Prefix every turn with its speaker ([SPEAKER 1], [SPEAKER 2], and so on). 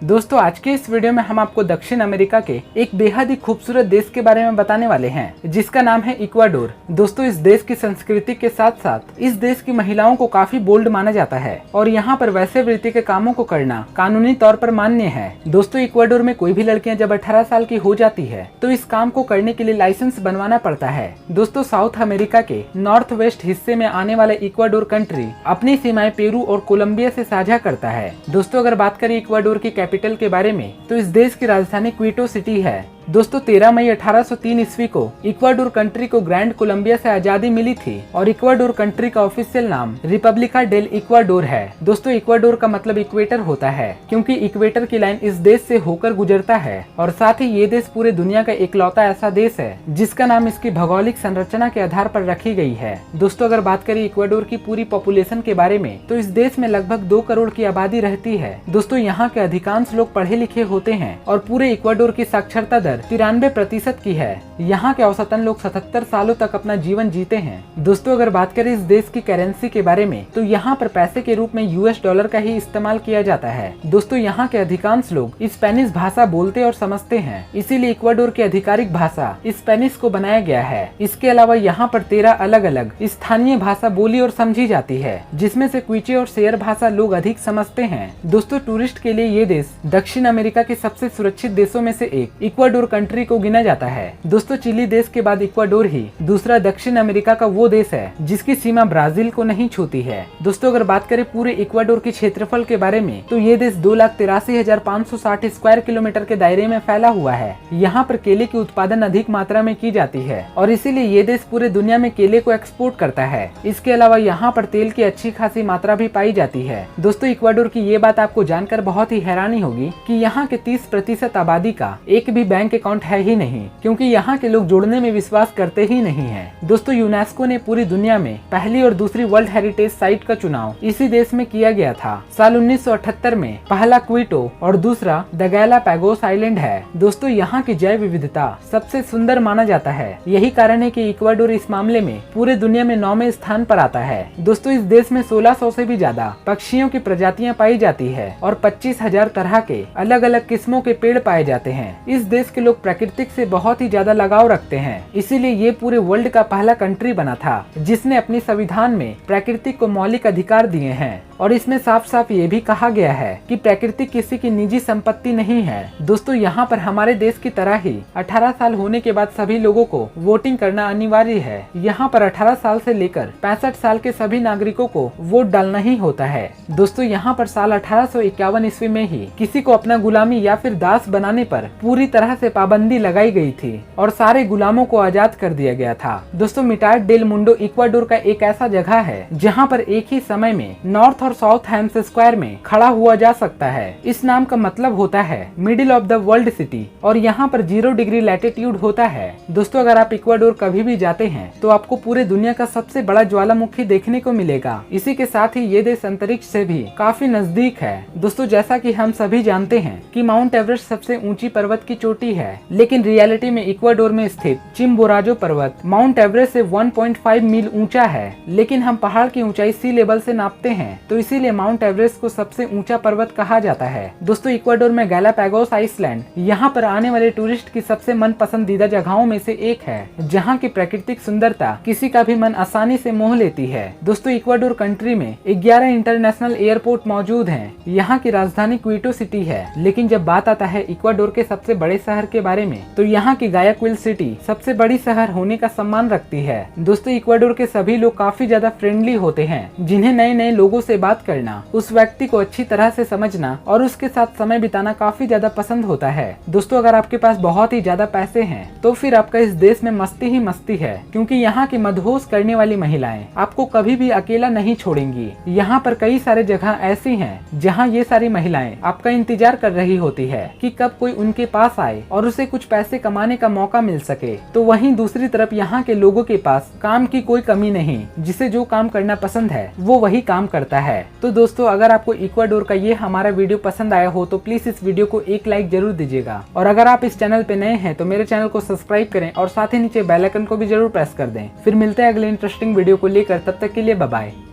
[SPEAKER 1] दोस्तों आज के इस वीडियो में हम आपको दक्षिण अमेरिका के एक बेहद ही खूबसूरत देश के बारे में बताने वाले हैं जिसका नाम है इक्वाडोर। दोस्तों इस देश की संस्कृति के साथ साथ इस देश की महिलाओं को काफी बोल्ड माना जाता है और यहाँ पर वैसे वृत्ति के कामों को करना कानूनी तौर पर मान्य है। दोस्तों इक्वाडोर में कोई भी लड़कियां जब 18 साल की हो जाती है तो इस काम को करने के लिए लाइसेंस बनवाना पड़ता है। दोस्तों साउथ अमेरिका के नॉर्थ वेस्ट हिस्से में आने वाला इक्वाडोर कंट्री अपनी सीमाएं पेरू और कोलंबिया से साझा करता है। दोस्तों अगर बात करें इक्वाडोर की कैपिटल के बारे में तो इस देश की राजधानी क्विटो सिटी है। दोस्तों 13 मई 1803 ईस्वी को इक्वाडोर कंट्री को ग्रैंड कोलंबिया से आजादी मिली थी और इक्वाडोर कंट्री का ऑफिशियल नाम रिपब्लिका डेल इक्वाडोर है। दोस्तों इक्वाडोर का मतलब इक्वेटर होता है क्योंकि इक्वेटर की लाइन इस देश से होकर गुजरता है और साथ ही ये देश पूरे दुनिया का इकलौता ऐसा देश है जिसका नाम इसकी भौगोलिक संरचना के आधार पर रखी गई है। दोस्तों अगर बात करें इक्वाडोर की पूरी पॉपुलेशन के बारे में तो इस देश में लगभग 2 करोड़ की आबादी रहती है। दोस्तों यहाँ के अधिकांश लोग पढ़े लिखे होते हैं और पूरे इक्वाडोर की साक्षरता दर 93% की है। यहाँ के औसतन लोग 77 सालों तक अपना जीवन जीते हैं। दोस्तों अगर बात करें इस देश की करेंसी के बारे में तो यहाँ पर पैसे के रूप में यूएस डॉलर का ही इस्तेमाल किया जाता है। दोस्तों यहाँ के अधिकांश लोग स्पेनिश भाषा बोलते और समझते हैं, इसीलिए इक्वाडोर की आधिकारिक भाषा स्पेनिश को बनाया गया है। इसके अलावा यहाँ पर 13 अलग अलग स्थानीय भाषा बोली और समझी जाती है जिसमें से क्विचे और शेयर भाषा लोग अधिक समझते हैं। दोस्तों टूरिस्ट के लिए ये देश दक्षिण अमेरिका के सबसे सुरक्षित देशों में से एक इक्वाडोर कंट्री को गिना जाता है। दोस्तों चिली देश के बाद इक्वाडोर ही दूसरा दक्षिण अमेरिका का वो देश है जिसकी सीमा ब्राजील को नहीं छूती है। दोस्तों अगर बात करें पूरे इक्वाडोर के क्षेत्रफल के बारे में तो ये देश 2,83,560 स्क्वायर किलोमीटर के दायरे में फैला हुआ है। यहाँ पर केले की उत्पादन अधिक मात्रा में की जाती है और इसीलिए ये देश पूरे दुनिया में केले को एक्सपोर्ट करता है। इसके अलावा यहाँ पर तेल की अच्छी खासी मात्रा भी पाई जाती है। दोस्तों इक्वाडोर की ये बात आपको जानकर बहुत ही हैरानी होगी कि यहाँ के 30% आबादी का एक भी बैंक अकाउंट है ही नहीं क्योंकि यहाँ के लोग जुड़ने में विश्वास करते ही नहीं हैं। दोस्तों यूनेस्को ने पूरी दुनिया में पहली और दूसरी वर्ल्ड हेरिटेज साइट का चुनाव इसी देश में किया गया था। साल 1978 में पहला क्विटो और दूसरा द गैलापागोस आइलैंड है। दोस्तों यहाँ की जैव विविधता सबसे सुंदर माना जाता है, यही कारण है कि इक्वाडोर इस मामले में पूरे दुनिया में 9वें स्थान पर आता है। दोस्तों इस देश में 1600 से भी ज्यादा पक्षियों की प्रजातियां पाई जाती है और 25,000 तरह के अलग अलग किस्मों के पेड़ पाए जाते हैं। इस देश के लोग प्रकृतिक से बहुत ही ज्यादा लगाव रखते हैं, इसीलिए ये पूरे वर्ल्ड का पहला कंट्री बना था जिसने अपने संविधान में प्रकृति को मौलिक अधिकार दिए हैं और इसमें साफ साफ ये भी कहा गया है कि प्रकृति किसी की निजी संपत्ति नहीं है। दोस्तों यहाँ पर हमारे देश की तरह ही 18 साल होने के बाद सभी लोगों को वोटिंग करना अनिवार्य है। यहाँ पर 18 साल से लेकर 65 साल के सभी नागरिकों को वोट डालना ही होता है। दोस्तों यहाँ पर साल 1851 ईस्वी में ही किसी को अपना गुलामी या फिर दास बनाने पर पूरी तरह से पाबंदी लगाई गई थी और सारे गुलामों को आजाद कर दिया गया था। दोस्तों मिटाड डेल मुंडो इक्वाडोर का एक ऐसा जगह है जहाँ पर एक ही समय में नॉर्थ और साउथ हैम्स स्क्वायर में खड़ा हुआ जा सकता है। इस नाम का मतलब होता है middle of the world city और यहाँ पर 0 डिग्री लैटिट्यूड होता है। दोस्तों अगर आप इक्वाडोर कभी भी जाते हैं तो आपको पूरे दुनिया का सबसे बड़ा ज्वालामुखी देखने को मिलेगा। इसी के साथ ही ये देश अंतरिक्ष से भी काफी नजदीक है। दोस्तों जैसा कि हम सभी जानते हैं कि माउंट एवरेस्ट सबसे ऊंची पर्वत की चोटी है, लेकिन रियलिटी में इक्वाडोर में स्थित चिम्बोराजो पर्वत माउंट एवरेस्ट से 1.5 मील ऊंचा है, लेकिन हम पहाड़ की ऊंचाई सी लेवल से नापते हैं तो इसीलिए माउंट एवरेस्ट को सबसे ऊंचा पर्वत कहा जाता है। दोस्तों इक्वाडोर में गैलापागोस आइसलैंड यहाँ पर आने वाले टूरिस्ट की सबसे मन पसंदीदा जगहों में से एक है जहाँ की प्राकृतिक सुंदरता किसी का भी मन आसानी से मोह लेती है। दोस्तों इक्वाडोर कंट्री में 11 इंटरनेशनल एयरपोर्ट मौजूद हैं। यहाँ की राजधानी क्विटो सिटी है, लेकिन जब बात आता है इक्वाडोर के सबसे बड़े शहर के बारे में तो यहाँ की गायाक्विल सिटी सबसे बड़ी शहर होने का सम्मान रखती है। दोस्तों इक्वाडोर के सभी लोग काफी ज्यादा फ्रेंडली होते हैं, जिन्हें नए नए लोगों से बात करना, उस व्यक्ति को अच्छी तरह से समझना और उसके साथ समय बिताना काफी ज्यादा पसंद होता है। दोस्तों अगर आपके पास बहुत ही ज्यादा पैसे हैं तो फिर आपका इस देश में मस्ती ही मस्ती है, क्योंकि यहाँ की मदहोश करने वाली महिलाएं आपको कभी भी अकेला नहीं छोड़ेंगी। यहाँ पर कई सारे जगह ऐसी हैं जहाँ ये सारी महिलाएं आपका इंतजार कर रही होती है कि कब कोई उनके पास आए और उसे कुछ पैसे कमाने का मौका मिल सके। तो वहीं दूसरी तरफ यहाँ के लोगों के पास काम की कोई कमी नहीं, जिसे जो काम करना पसंद है वो वही काम करता है। तो दोस्तों अगर आपको इक्वाडोर का ये हमारा वीडियो पसंद आया हो तो प्लीज इस वीडियो को एक लाइक जरूर दीजिएगा और अगर आप इस चैनल पे नए हैं तो मेरे चैनल को सब्सक्राइब करें और साथ ही नीचे बेल आइकन को भी जरूर प्रेस कर दें। फिर मिलते हैं अगले इंटरेस्टिंग वीडियो को लेकर, तब तक के लिए बाय बाय।